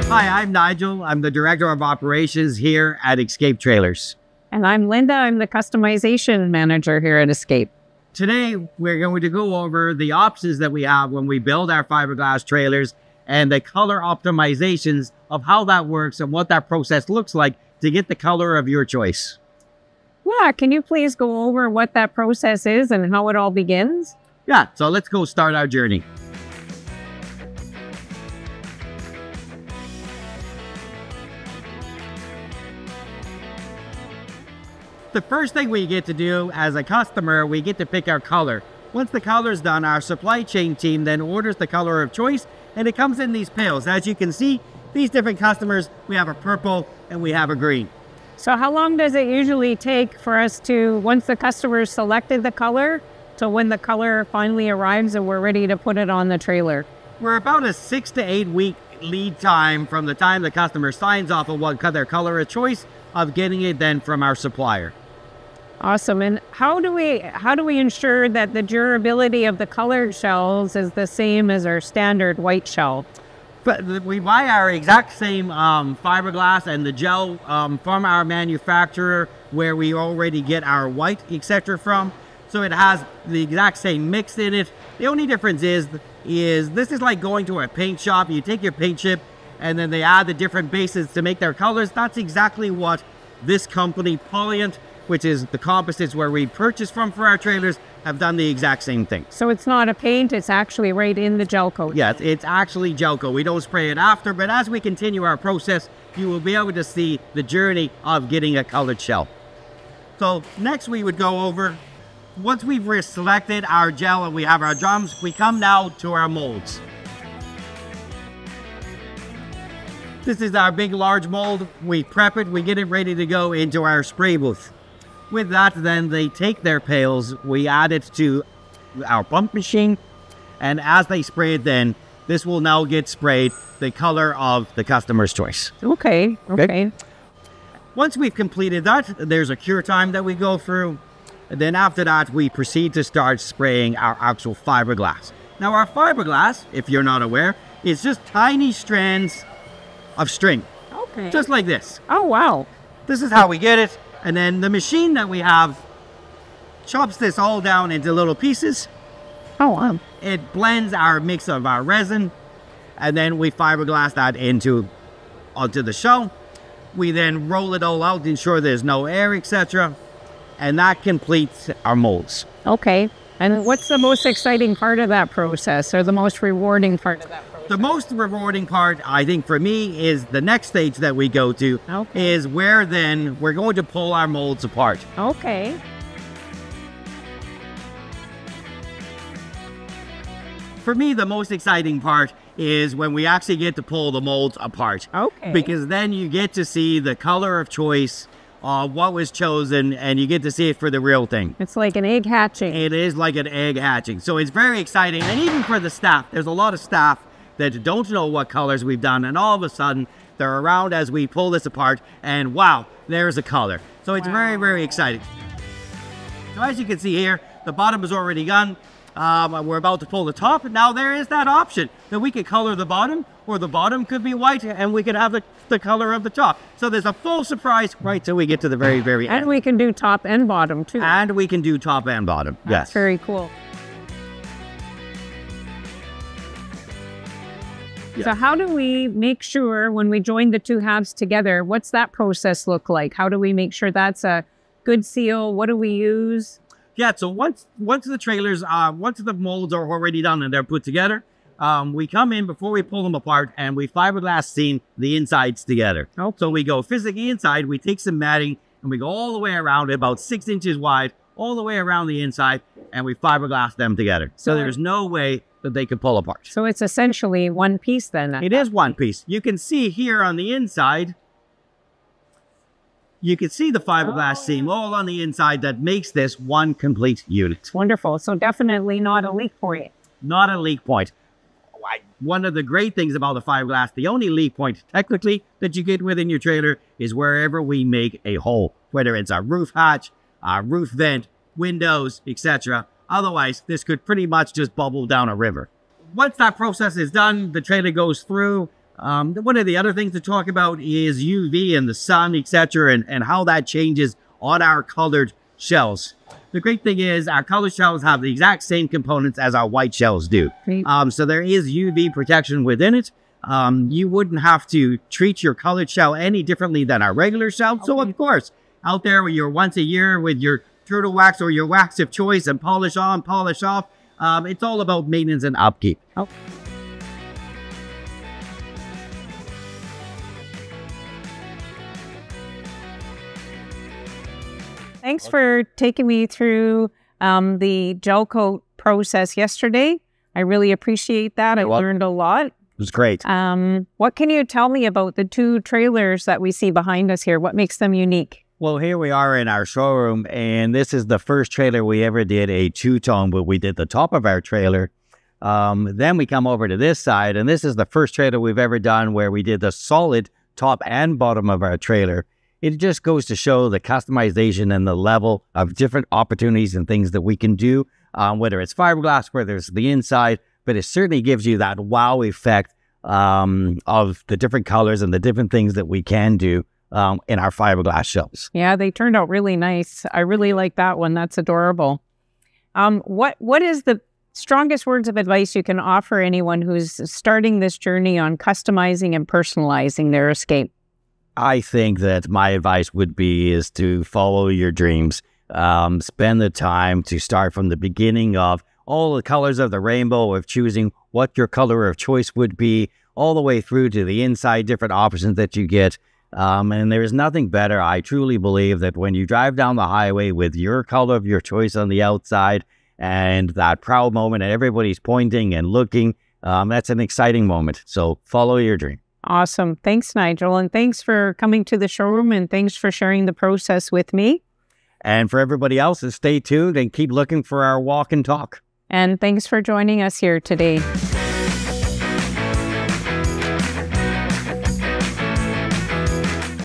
Hi, I'm Nigel. I'm the Director of Operations here at Escape Trailers. And I'm Linda. I'm the Customization Manager here at Escape. Today, we're going to go over the options that we have when we build our fiberglass trailers and the color optimizations of how that works and what that process looks like to get the color of your choice. Yeah, can you please go over what that process is and how it all begins? Yeah, so let's go start our journey. The first thing we get to do as a customer, we get to pick our color. Once the color is done, our supply chain team then orders the color of choice, and it comes in these pails. As you can see, these different customers, we have a purple and we have a green. So how long does it usually take for us to, once the customer selected the color, to when the color finally arrives and we're ready to put it on the trailer? We're about a 6 to 8 week lead time from the time the customer signs off on what their color of choice of getting it then from our supplier. Awesome. And how do we ensure that the durability of the colored shells is the same as our standard white shell? But we buy our exact same fiberglass and the gel from our manufacturer, where we already get our white, etc. from. So it has the exact same mix in it. The only difference is this is like going to a paint shop. You take your paint chip and then they add the different bases to make their colors. That's exactly what this company, Polyant, which is the composites where we purchase from for our trailers, have done the exact same thing. So it's not a paint, it's actually right in the gel coat. Yes, it's actually gel coat. We don't spray it after, but as we continue our process, you will be able to see the journey of getting a colored shell. So next we would go over, once we've selected our gel and we have our drums, we come now to our molds. This is our big large mold. We prep it, we get it ready to go into our spray booth. With that, then they take their pails, we add it to our pump machine, and as they spray it then, this will now get sprayed the color of the customer's choice. Okay. Once we've completed that, there's a cure time that we go through. And then after that, we proceed to start spraying our actual fiberglass. Now our fiberglass, if you're not aware, is just tiny strands of string. Okay. Just like this. Oh, wow. This is how we get it. And then the machine that we have chops this all down into little pieces. Oh, wow. It blends our mix of our resin, and then we fiberglass that onto the shell. We then roll it all out, ensure there's no air, etc. And that completes our molds. Okay. And what's the most exciting part of that process, or the most rewarding part of that process? The most rewarding part, I think, for me, is the next stage that we go to, is where then we're going to pull our molds apart. Okay. For me, the most exciting part is when we actually get to pull the molds apart. Okay. Because then you get to see the color of choice, what was chosen, and you get to see it for the real thing. It's like an egg hatching. It is like an egg hatching. So it's very exciting. And even for the staff, there's a lot of staff that don't know what colors we've done, and all of a sudden they're around as we pull this apart, and wow, there's a color. So it's very, very exciting. So as you can see here, the bottom is already done. We're about to pull the top. Now there is that option that we could color the bottom, or the bottom could be white and we could have the color of the top. So there's a full surprise right till we get to the very, very end. And we can do top and bottom too. And we can do top and bottom. That's very cool. So how do we make sure when we join the two halves together, what's that process look like? How do we make sure that's a good seal? What do we use? Yeah, so once the trailers, once the molds are already done and they're put together, we come in before we pull them apart and we fiberglass seam the insides together. Okay. So we go physically inside, we take some matting and we go all the way around it, about 6 inches wide, all the way around the inside, and we fiberglass them together. So there's no way that they could pull apart. So it's essentially one piece then? It is one piece. You can see here on the inside, you can see the fiberglass seam all on the inside that makes this one complete unit. Wonderful. So definitely not a leak point. Not a leak point. One of the great things about the fiberglass, the only leak point technically that you get within your trailer is wherever we make a hole, whether it's a roof hatch, a roof vent, windows, etc. Otherwise, this could pretty much just bubble down a river. Once that process is done, the trailer goes through. One of the other things to talk about is UV and the sun, etc., and how that changes on our colored shells. The great thing is our colored shells have the exact same components as our white shells do. So there is UV protection within it. You wouldn't have to treat your colored shell any differently than our regular shell. Okay. So of course, out there where you're once a year with your turtle wax or your wax of choice and polish on, polish off, it's all about maintenance and upkeep. Okay. Thanks for taking me through the gel coat process yesterday. I really appreciate that. I learned a lot. It was great. What can you tell me about the two trailers that we see behind us here? What makes them unique? Well, here we are in our showroom, and this is the first trailer we ever did a two-tone, but we did the top of our trailer. Then we come over to this side, and this is the first trailer we've ever done where we did the solid top and bottom of our trailer. It just goes to show the customization and the level of different opportunities and things that we can do, whether it's fiberglass, whether it's the inside, but it certainly gives you that wow effect of the different colors and the different things that we can do in our fiberglass shells. Yeah, they turned out really nice. I really like that one. That's adorable. What is the strongest words of advice you can offer anyone who's starting this journey on customizing and personalizing their escape? I think that my advice would be is to follow your dreams. Spend the time to start from the beginning of all the colors of the rainbow, of choosing what your color of choice would be, all the way through to the inside different options that you get. And there is nothing better. I truly believe that when you drive down the highway with your color of your choice on the outside and that proud moment and everybody's pointing and looking, that's an exciting moment. So follow your dream. Awesome. Thanks, Nigel. And thanks for coming to the showroom, and thanks for sharing the process with me. And for everybody else, stay tuned and keep looking for our walk and talk. And thanks for joining us here today.